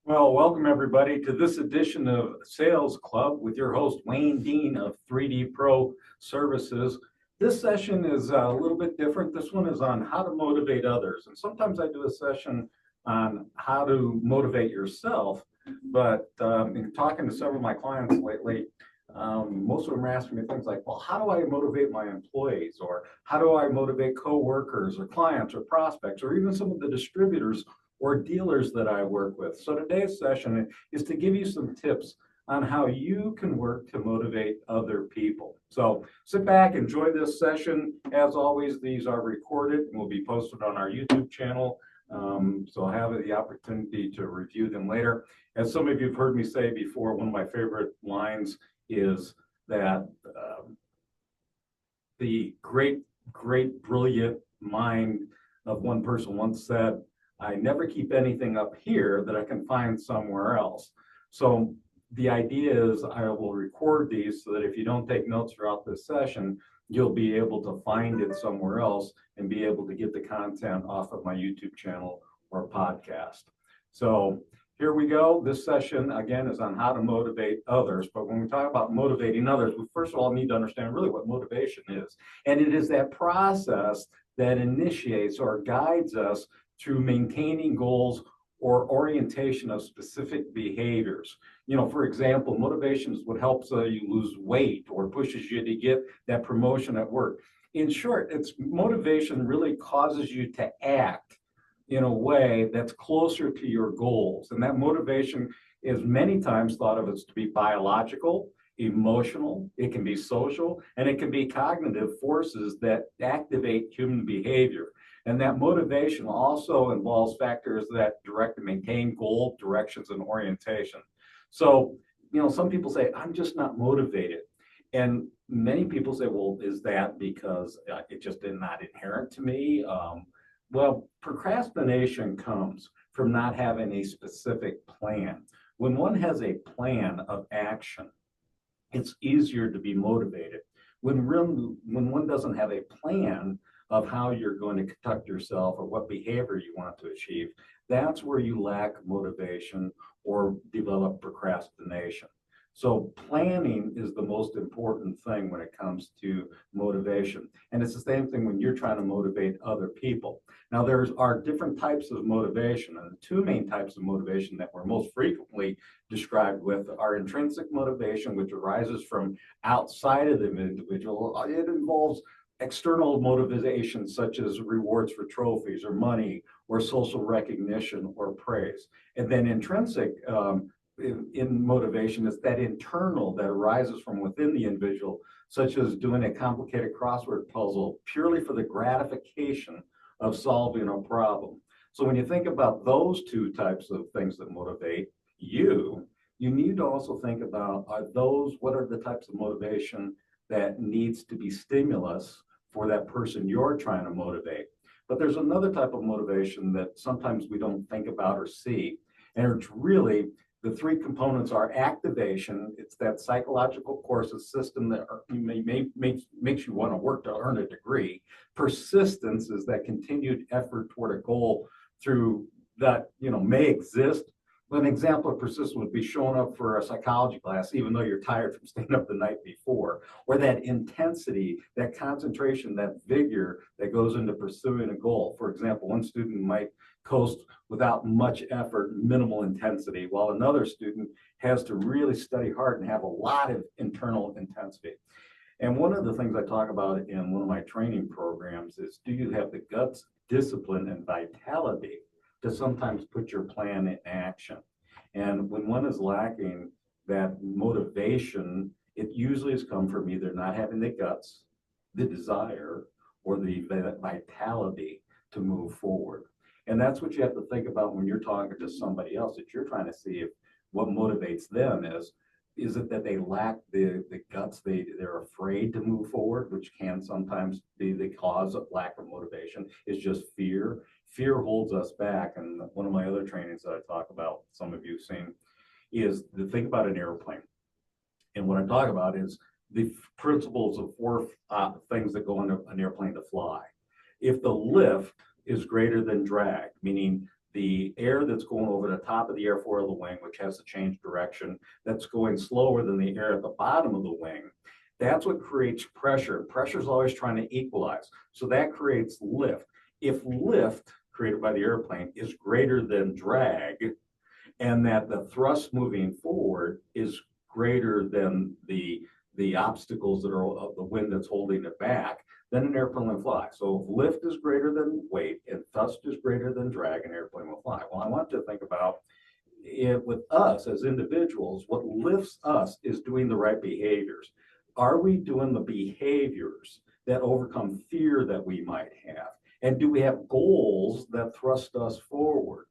Well, welcome everybody to this edition of Sales Club with your host Wayne Dean of 3D Pro Services. This session is a little bit different. This one is on how to motivate others. And sometimes I do a session on how to motivate yourself, but in talking to several of my clients lately, most of them are asking me things like, well, how do I motivate my employees? Or how do I motivate coworkers or clients or prospects or even some of the distributors or dealers that I work with? So today's session is to give you some tips on how you can work to motivate other people. So sit back, enjoy this session. As always, these are recorded and will be posted on our YouTube channel. So I'll have the opportunity to review them later. As some of you have heard me say before, one of my favorite lines is that the great, brilliant mind of one person once said, I never keep anything up here that I can find somewhere else. So the idea is I will record these so that if you don't take notes throughout this session, you'll be able to find it somewhere else and be able to get the content off of my YouTube channel or podcast. So here we go. This session, again, is on how to motivate others. But when we talk about motivating others, we first of all need to understand really what motivation is. And it is that process that initiates or guides us through maintaining goals or orientation of specific behaviors. For example, motivation is what helps you lose weight or pushes you to get that promotion at work. In short, it's motivation really causes you to act in a way that's closer to your goals. And that motivation is many times thought of as to be biological, emotional, it can be social, and it can be cognitive forces that activate human behavior. And that motivation also involves factors that direct and maintain goal, directions, and orientation. So, some people say, I'm just not motivated. And many people say, well, is that because it just is not inherent to me? Well, procrastination comes from not having a specific plan. When one has a plan of action, it's easier to be motivated. When one doesn't have a plan of how you're going to conduct yourself or what behavior you want to achieve, that's where you lack motivation or develop procrastination. So planning is the most important thing when it comes to motivation. And it's the same thing when you're trying to motivate other people. Now, there are different types of motivation, and the two main types of motivation that we're most frequently described with are intrinsic motivation, which arises from outside of the individual. It involves external motivations such as rewards for trophies or money or social recognition or praise. And then intrinsic in motivation is that internal that arises from within the individual, such as doing a complicated crossword puzzle purely for the gratification of solving a problem. So when you think about those two types of things that motivate you, you need to also think about what are the types of motivation that needs to be stimulus for that person you're trying to motivate. But there's another type of motivation that sometimes we don't think about or see. And it's really the three components are activation. It's that psychological courses system that makes you want to work to earn a degree. Persistence is that continued effort toward a goal through that, may exist. An example of persistence would be showing up for a psychology class, even though you're tired from staying up the night before, or that intensity, that concentration, that vigor that goes into pursuing a goal. For example, one student might coast without much effort, minimal intensity, while another student has to really study hard and have a lot of internal intensity. And one of the things I talk about in one of my training programs is, do you have the guts, discipline, and vitality to sometimes put your plan in action? And when one is lacking that motivation, it usually has come from either not having the guts, the desire, or the vitality to move forward. And that's what you have to think about when you're talking to somebody else, that you're trying to see if what motivates them is it that they lack the guts, they're afraid to move forward, which can sometimes be the cause of lack of motivation, is just fear. Fear holds us back. And one of my other trainings that I talk about, some of you have seen, is to think about an airplane. And what I'm talking about is the principles of four things that go into an airplane to fly. If the lift is greater than drag, meaning the air that's going over the top of the airfoil of the wing, which has to change direction, that's going slower than the air at the bottom of the wing. That's what creates pressure. Pressure is always trying to equalize. So that creates lift. If lift created by the airplane is greater than drag, and that the thrust moving forward is greater than the obstacles that are of the wind that's holding it back, then an airplane will fly. So if lift is greater than weight and thrust is greater than drag, an airplane will fly. Well, I want you to think about it with us as individuals. What lifts us is doing the right behaviors. Are we doing the behaviors that overcome fear that we might have? And do we have goals that thrust us forward?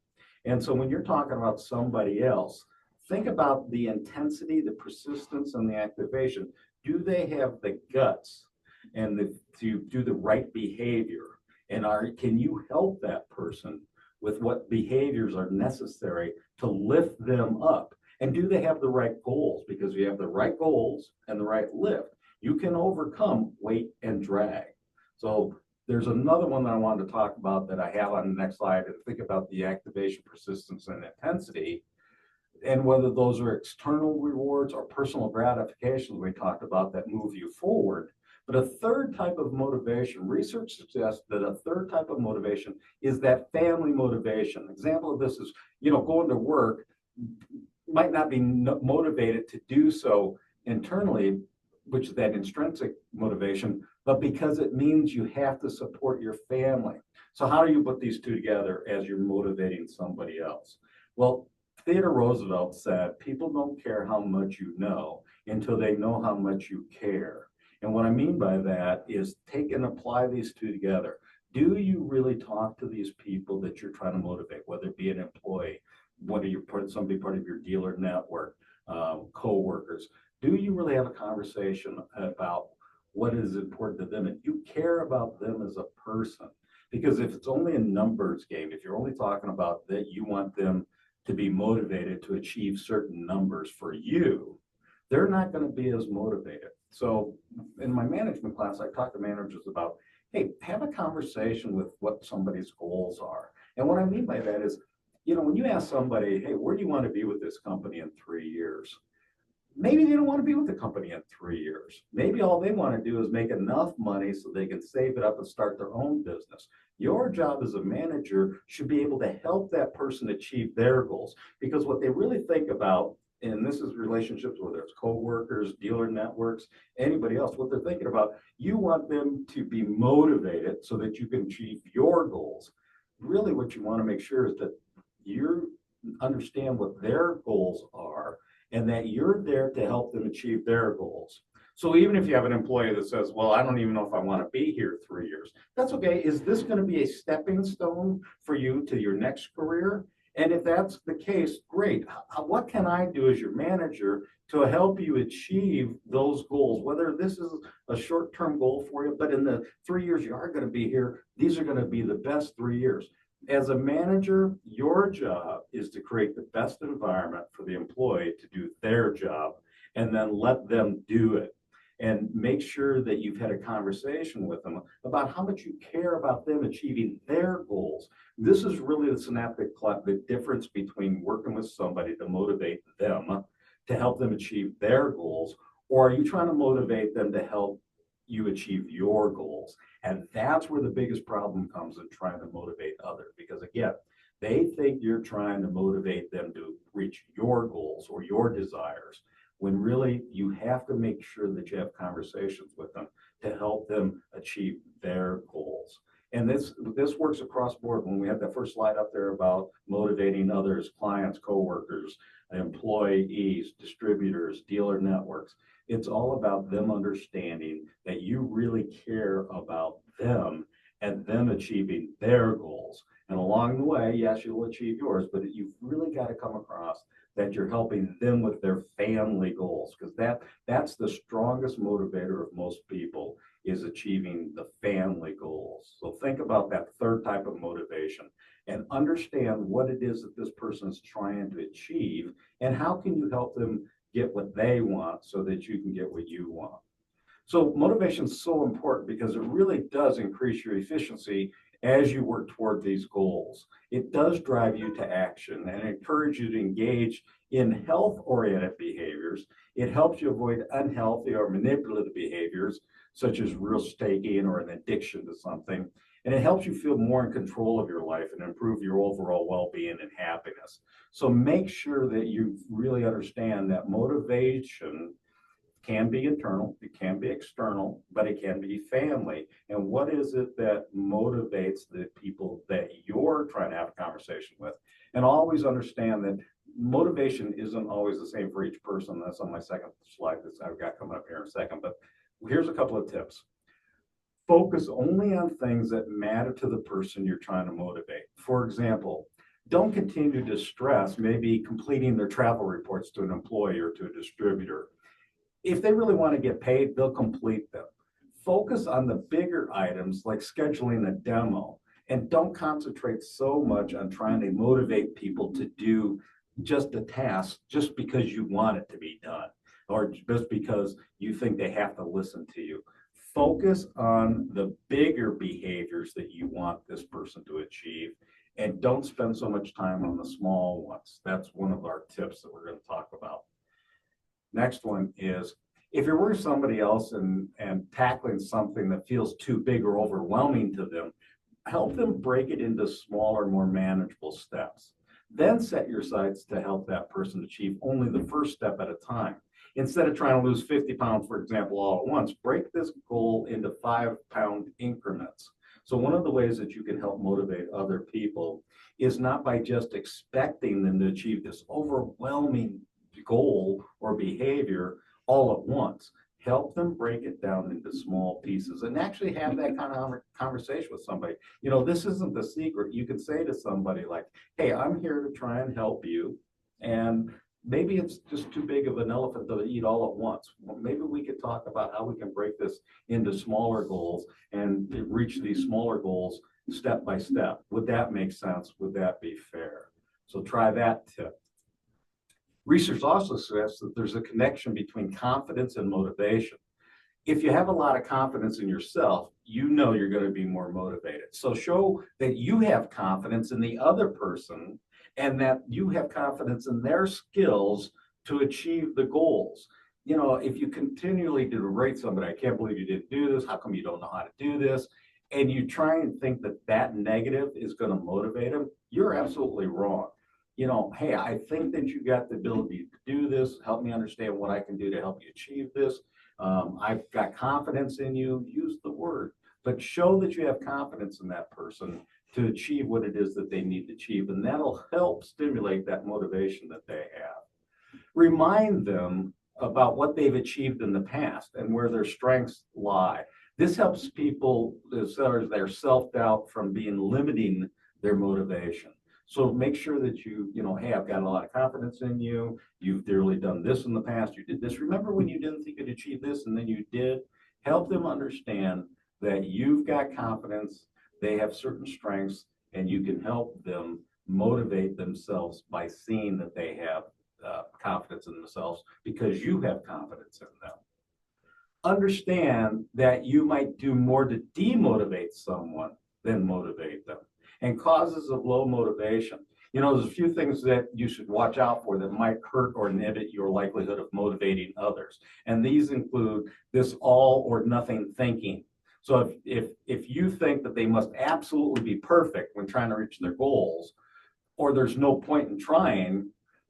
And so when you're talking about somebody else, think about the intensity, the persistence, and the activation. Do they have the guts and to do the right behavior? And can you help that person with what behaviors are necessary to lift them up? And do they have the right goals? Because if you have the right goals and the right lift, you can overcome weight and drag. So there's another one that I wanted to talk about that I have on the next slide, and think about the activation, persistence, and intensity, and whether those are external rewards or personal gratifications we talked about that move you forward. But a third type of motivation, research suggests that a third type of motivation is that family motivation. An example of this is, going to work might not be motivated to do so internally, which is that intrinsic motivation, but because it means you have to support your family. So how do you put these two together as you're motivating somebody else? Well, Theodore Roosevelt said, people don't care how much you know until they know how much you care. And what I mean by that is take and apply these two together. Do you really talk to these people that you're trying to motivate, whether it be an employee, whether you're somebody part of your dealer network, co-workers? Do you really have a conversation about what is important to them? And you care about them as a person? Because if it's only a numbers game, if you're only talking about that you want them to be motivated to achieve certain numbers for you, they're not going to be as motivated. So in my management class, I talk to managers about, hey, have a conversation with what somebody's goals are. And what I mean by that is, when you ask somebody, hey, where do you want to be with this company in 3 years? Maybe they don't want to be with the company in 3 years. Maybe all they want to do is make enough money so they can save it up and start their own business. Your job as a manager should be able to help that person achieve their goals, because what they really think about, and this is relationships, whether it's co-workers, dealer networks, anybody else, what they're thinking about, you want them to be motivated so that you can achieve your goals. Really what you want to make sure is that you understand what their goals are and that you're there to help them achieve their goals. So even if you have an employee that says, well, I don't even know if I want to be here 3 years, that's okay. Is this going to be a stepping stone for you to your next career? And if that's the case, great. What can I do as your manager to help you achieve those goals? Whether this is a short-term goal for you, but in the 3 years you are going to be here, these are going to be the best 3 years. As a manager, your job is to create the best environment for the employee to do their job, and then let them do it. And make sure that you've had a conversation with them about how much you care about them achieving their goals. This is really the synaptic cleft, the difference between working with somebody to motivate them to help them achieve their goals, or are you trying to motivate them to help you achieve your goals? And that's where the biggest problem comes in trying to motivate others, because again, they think you're trying to motivate them to reach your goals or your desires, when really you have to make sure that you have conversations with them to help them achieve their goals. And this works across board. When we had that first slide up there about motivating others, clients, coworkers, employees, distributors, dealer networks, it's all about them understanding that you really care about them and them achieving their goals. And along the way, yes, you'll achieve yours, but you've really got to come across that you're helping them with their family goals, because that's the strongest motivator of most people, is achieving the family goals. So think about that third type of motivation and understand what it is that this person is trying to achieve, and how can you help them get what they want so that you can get what you want. So motivation is so important because it really does increase your efficiency as you work toward these goals. It does drive you to action and encourage you to engage in health-oriented behaviors. It helps you avoid unhealthy or manipulative behaviors, such as risk-taking or an addiction to something. And it helps you feel more in control of your life and improve your overall well-being and happiness. So make sure that you really understand that motivation can be internal, it can be external, but it can be family. And what is it that motivates the people that you're trying to have a conversation with? And always understand that motivation isn't always the same for each person. That's on my second slide that I've got coming up here in a second. But here's a couple of tips. Focus only on things that matter to the person you're trying to motivate. For example, don't continue to stress maybe completing their travel reports to an employee or to a distributor. If they really want to get paid, they'll complete them. Focus on the bigger items like scheduling a demo, and don't concentrate so much on trying to motivate people to do just a task just because you want it to be done or just because you think they have to listen to you. Focus on the bigger behaviors that you want this person to achieve, and don't spend so much time on the small ones. That's one of our tips that we're going to talk about. Next one is, if you're with somebody else and tackling something that feels too big or overwhelming to them, help them break it into smaller, more manageable steps. Then set your sights to help that person achieve only the first step at a time. Instead of trying to lose 50 pounds, for example, all at once, break this goal into 5-pound increments. So one of the ways that you can help motivate other people is not by just expecting them to achieve this overwhelming goal or behavior all at once. Help them break it down into small pieces and actually have that kind of conversation with somebody. You know, this isn't the secret. You can say to somebody like, hey, I'm here to try and help you. And maybe it's just too big of an elephant to eat all at once. Well, maybe we could talk about how we can break this into smaller goals and reach these smaller goals step by step. Would that make sense? Would that be fair? So try that tip. Research also suggests that there's a connection between confidence and motivation. If you have a lot of confidence in yourself, you know you're going to be more motivated. So show that you have confidence in the other person and that you have confidence in their skills to achieve the goals. You know, if you continually berate somebody, I can't believe you didn't do this, how come you don't know how to do this? And you try and think that that negative is going to motivate them, you're absolutely wrong. You know, hey, I think that you got the ability to do this. Help me understand what I can do to help you achieve this. I've got confidence in you. Use the word, but show that you have confidence in that person to achieve what it is that they need to achieve. And that'll help stimulate that motivation that they have. Remind them about what they've achieved in the past and where their strengths lie. This helps people, their self-doubt from being limiting their motivation. So make sure that you know, hey, I've got a lot of confidence in you. You've really done this in the past. You did this. Remember when you didn't think you'd achieve this and then you did? Help them understand that you've got confidence, they have certain strengths, and you can help them motivate themselves by seeing that they have confidence in themselves because you have confidence in them. Understand that you might do more to demotivate someone than motivate them. And causes of low motivation. You know, there's a few things that you should watch out for that might hurt or inhibit your likelihood of motivating others. And these include this all or nothing thinking. So if you think that they must absolutely be perfect when trying to reach their goals, or there's no point in trying,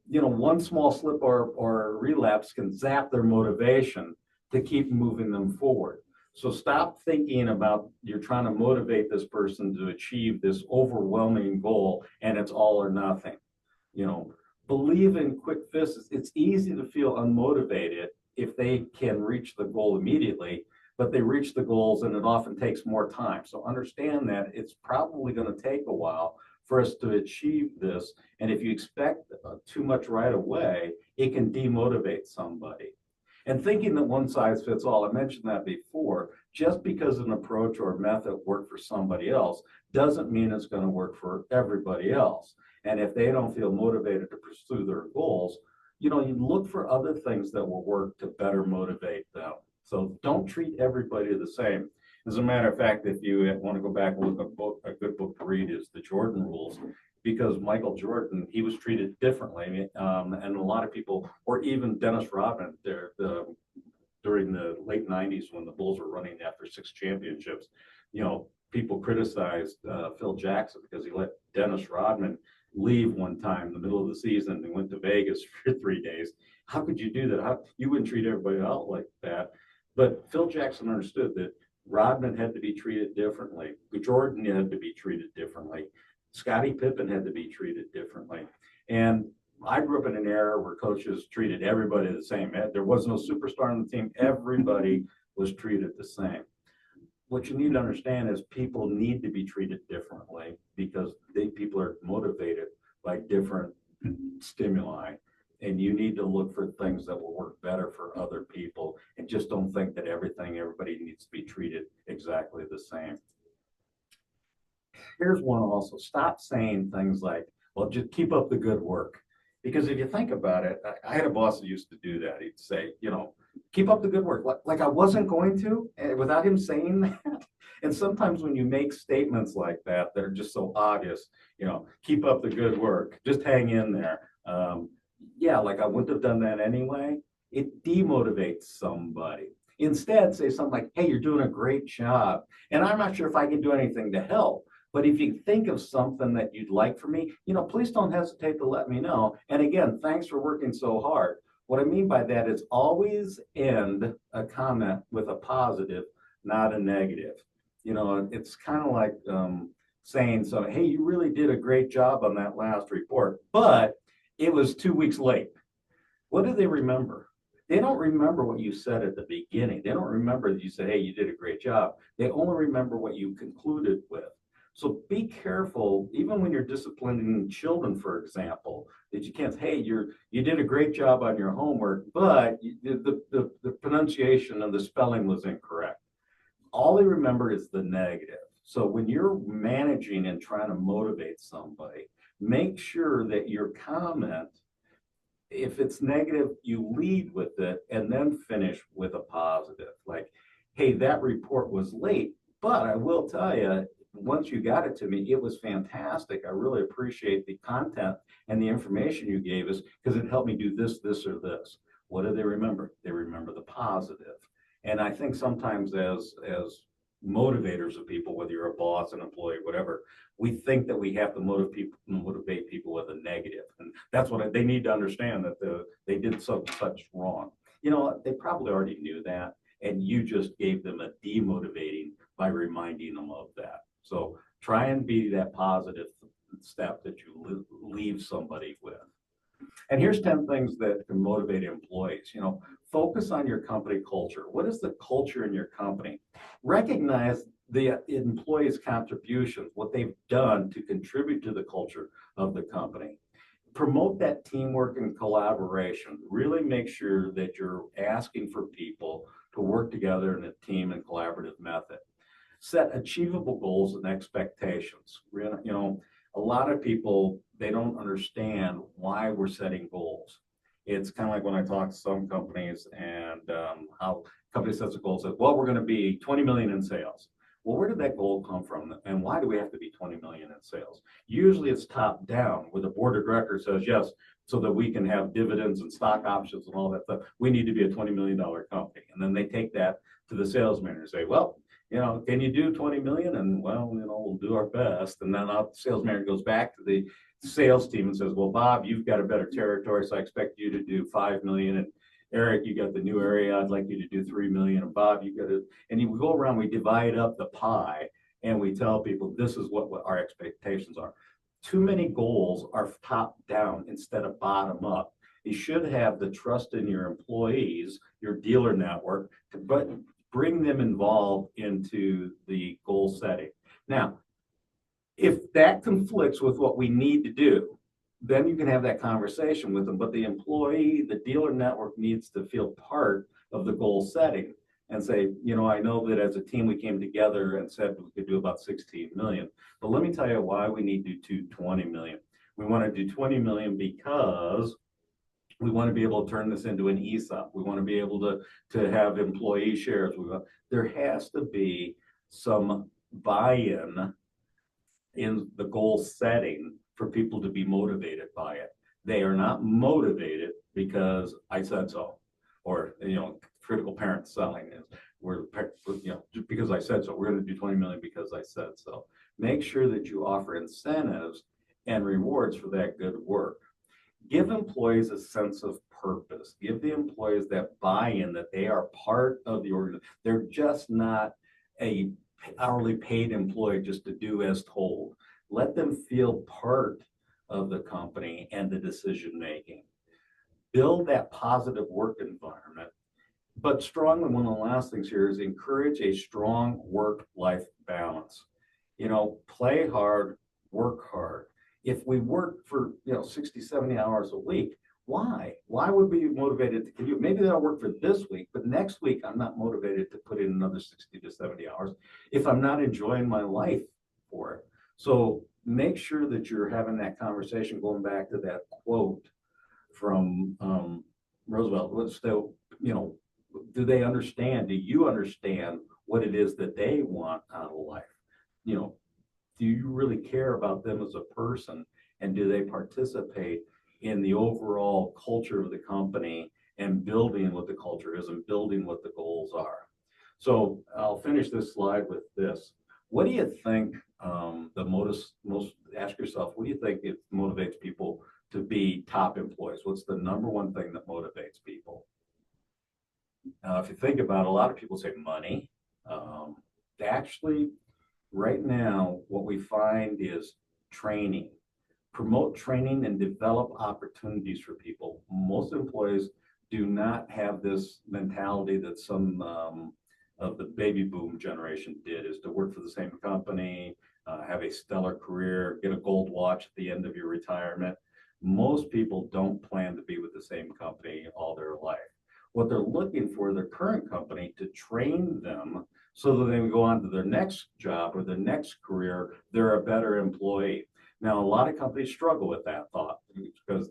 you know, one small slip or relapse can zap their motivation to keep moving them forward. So stop thinking about you're trying to motivate this person to achieve this overwhelming goal and it's all or nothing. You know, believe in quick fixes. It's easy to feel unmotivated if they can reach the goal immediately, but they reach the goals and it often takes more time. So understand that it's probably going to take a while for us to achieve this. And if you expect too much right away, it can demotivate somebody. And thinking that one size fits all, I mentioned that before, just because an approach or method worked for somebody else doesn't mean it's going to work for everybody else. And if they don't feel motivated to pursue their goals, you know, you look for other things that will work to better motivate them. So don't treat everybody the same. As a matter of fact, if you want to go back and look at a good book to read is The Jordan Rules, because Michael Jordan, he was treated differently. And a lot of people, or even Dennis Rodman, during the late 90s when the Bulls were running after 6 championships, people criticized Phil Jackson because he let Dennis Rodman leave one time in the middle of the season and went to Vegas for 3 days. How could you do that? You wouldn't treat everybody out like that. But Phil Jackson understood that Rodman had to be treated differently. Jordan had to be treated differently. Scottie Pippen had to be treated differently. And I grew up in an era where coaches treated everybody the same. There was no superstar on the team. Everybody was treated the same. What you need to understand is people need to be treated differently because people are motivated by different stimuli. And you need to look for things that will work better for other people, and just don't think that everybody needs to be treated exactly the same. Here's one also. Stop saying things like, well, just keep up the good work. Because if you think about it, I had a boss that used to do that. He'd say, keep up the good work. Like I wasn't going to, without him saying that. And sometimes when you make statements like that are just so obvious, keep up the good work, just hang in there. Yeah, like I wouldn't have done that anyway. It demotivates somebody. Instead, say something like, hey, you're doing a great job. And I'm not sure if I can do anything to help. But if you think of something that you'd like for me, please don't hesitate to let me know. And again, thanks for working so hard. What I mean by that is always end a comment with a positive, not a negative. It's kind of like saying, so, hey, you really did a great job on that last report, but it was 2 weeks late. What do they remember? They don't remember what you said at the beginning. They don't remember that you said, hey, you did a great job. They only remember what you concluded with. So be careful, even when you're disciplining children, for example, that you can't say, hey, you did a great job on your homework, but the pronunciation and the spelling was incorrect. All they remember is the negative. So when you're managing and trying to motivate somebody, make sure that your comment, if it's negative, you lead with it and then finish with a positive. Like, hey, that report was late, but I will tell you, once you got it to me, it was fantastic. I really appreciate the content and the information you gave us because it helped me do this, this, or this. What do they remember? They remember the positive. And I think sometimes as motivators of people, whether you're a boss, an employee, whatever, we think that we have to motivate people with a negative. And that's what they need to understand, that they did such wrong. They probably already knew that, and you just gave them a demotivating by reminding them of that. So try and be that positive step that you leave somebody with. And here's 10 things that can motivate employees. Focus on your company culture. What is the culture in your company? Recognize the employees' contributions, what they've done to contribute to the culture of the company. Promote that teamwork and collaboration. Really make sure that you're asking for people to work together in a team and collaborative method. Set achievable goals and expectations. A lot of people, they don't understand why we're setting goals. It's kind of like when I talk to some companies and how company sets a goal, says, well, we're going to be 20 million in sales. Well, where did that goal come from? And why do we have to be 20 million in sales? Usually it's top down, where the board of directors says, yes, so that we can have dividends and stock options and all that stuff, we need to be a $20 million company. And then they take that to the sales manager and say, well, can you do 20 million? And well, we'll do our best. And then the sales manager goes back to the sales team and says, well, Bob, you've got a better territory, so I expect you to do 5 million. And Eric, you got the new area, I'd like you to do 3 million. And Bob, you got to, and you go around, we divide up the pie and we tell people this is what our expectations are. Too many goals are top down instead of bottom up. You should have the trust in your employees, your dealer network, but bring them involved into the goal setting. Now, if that conflicts with what we need to do, then you can have that conversation with them. But the employee, the dealer network needs to feel part of the goal setting and say, I know that as a team we came together and said we could do about 16 million. But let me tell you why we need to do 20 million. We want to do 20 million because we want to be able to turn this into an ESOP. We want to be able to have employee shares. There has to be some buy-in in the goal setting for people to be motivated by it. They are not motivated because I said so, or critical parent selling is just because I said so. We're going to do 20 million because I said so. Make sure that you offer incentives and rewards for that good work. Give employees a sense of purpose. Give the employees that buy-in that they are part of the organization. They're just not a hourly paid employee just to do as told. Let them feel part of the company and the decision making. Build that positive work environment. But strongly, one of the last things here is encourage a strong work-life balance. Play hard, work hard. If we work for 60, 70 hours a week, why? Why would we be motivated to commute? Maybe that'll work for this week, but next week I'm not motivated to put in another 60 to 70 hours if I'm not enjoying my life for it. So make sure that you're having that conversation, going back to that quote from Roosevelt. What's the, do they understand? Do you understand what it is that they want out of life? Do you really care about them as a person? And do they participate in the overall culture of the company and building what the culture is and building what the goals are? So I'll finish this slide with this. What do you think ask yourself, what do you think it motivates people to be top employees? What's the number one thing that motivates people? If you think about it, a lot of people say money. Actually, right now, what we find is training. Promote training and develop opportunities for people. Most employees do not have this mentality that some of the baby boom generation did, is to work for the same company, have a stellar career, get a gold watch at the end of your retirement. Most people don't plan to be with the same company all their life. What they're looking for, their current company, to train them so that they can go on to their next job or their next career, they're a better employee. Now, a lot of companies struggle with that thought, because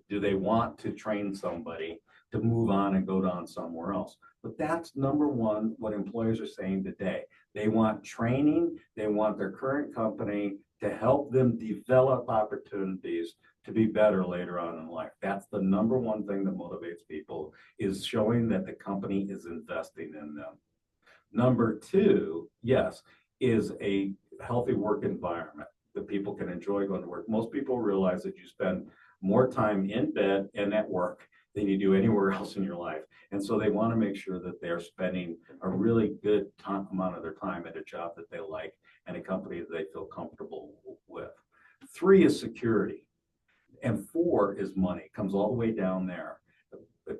do they want to train somebody to move on and go on somewhere else? But that's number one, what employers are saying today. They want training. They want their current company to help them develop opportunities to be better later on in life. That's the number one thing that motivates people, is showing that the company is investing in them. Number two, yes, is a healthy work environment that people can enjoy going to work. Most people realize that you spend more time in bed and at work than you do anywhere else in your life. And so they want to make sure that they're spending a really good amount of their time at a job that they like and a company that they feel comfortable with. Three is security. And four is money. It comes all the way down there.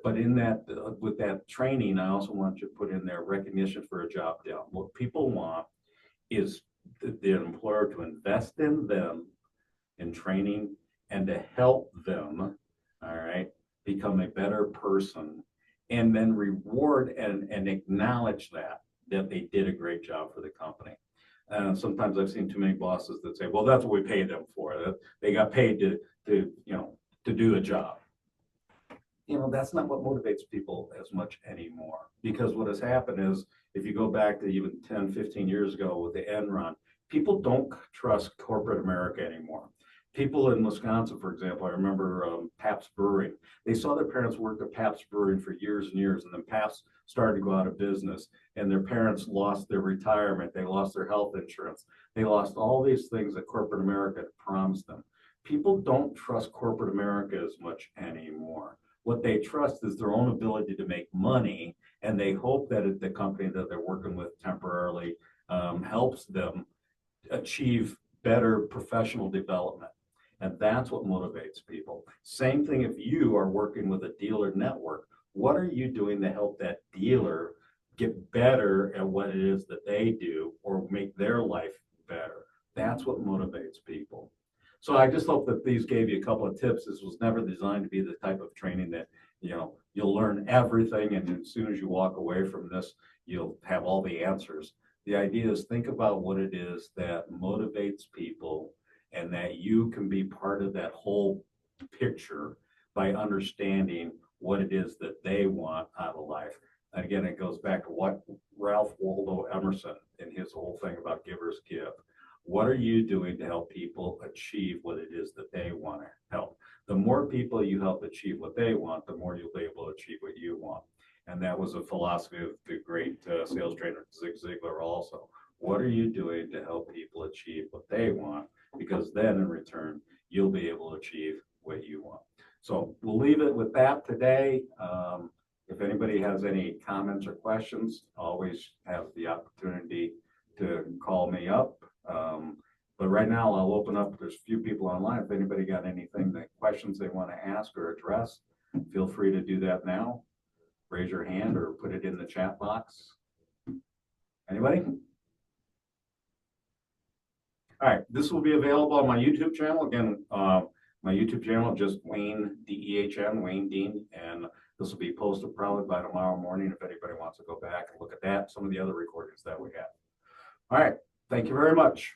But in that, with that training, I also want you to put in there recognition for a job done. What people want is the employer to invest in them in training and to help them, all right, become a better person, and then reward and acknowledge that they did a great job for the company. Sometimes I've seen too many bosses that say, well, that's what we paid them for. That they got paid to do a job. That's not what motivates people as much anymore, because what has happened is, if you go back to even 10, 15 years ago with the Enron, people don't trust corporate America anymore. People in Wisconsin, for example, I remember Pabst Brewing. They saw their parents work at Pabst Brewing for years and years, and then Pabst started to go out of business, and their parents lost their retirement. They lost their health insurance. They lost all these things that corporate America promised them. People don't trust corporate America as much anymore. What they trust is their own ability to make money, and they hope that the company that they're working with temporarily helps them achieve better professional development. And that's what motivates people. Same thing if you are working with a dealer network. What are you doing to help that dealer get better at what it is that they do, or make their life better? That's what motivates people. So I just hope that these gave you a couple of tips. This was never designed to be the type of training that, you'll learn everything, and as soon as you walk away from this, you'll have all the answers. The idea is, think about what it is that motivates people, and that you can be part of that whole picture by understanding what it is that they want out of life. And again, it goes back to what Ralph Waldo Emerson in his whole thing about givers give. What are you doing to help people achieve what it is that they want to help? The more people you help achieve what they want, the more you'll be able to achieve what you want. And that was a philosophy of the great sales trainer Zig Ziglar also. What are you doing to help people achieve what they want? Because then in return, you'll be able to achieve what you want. So we'll leave it with that today. If anybody has any comments or questions, always have the opportunity to call me up. But right now I'll open up, there's a few people online. If anybody got anything, questions they want to ask or address, feel free to do that now. Raise your hand or put it in the chat box. Anybody? All right, this will be available on my YouTube channel. Again, my YouTube channel, just Wayne, D-E-H-N, Wayne Dean, and this will be posted probably by tomorrow morning if anybody wants to go back and look at that, some of the other recordings that we have. All right, thank you very much.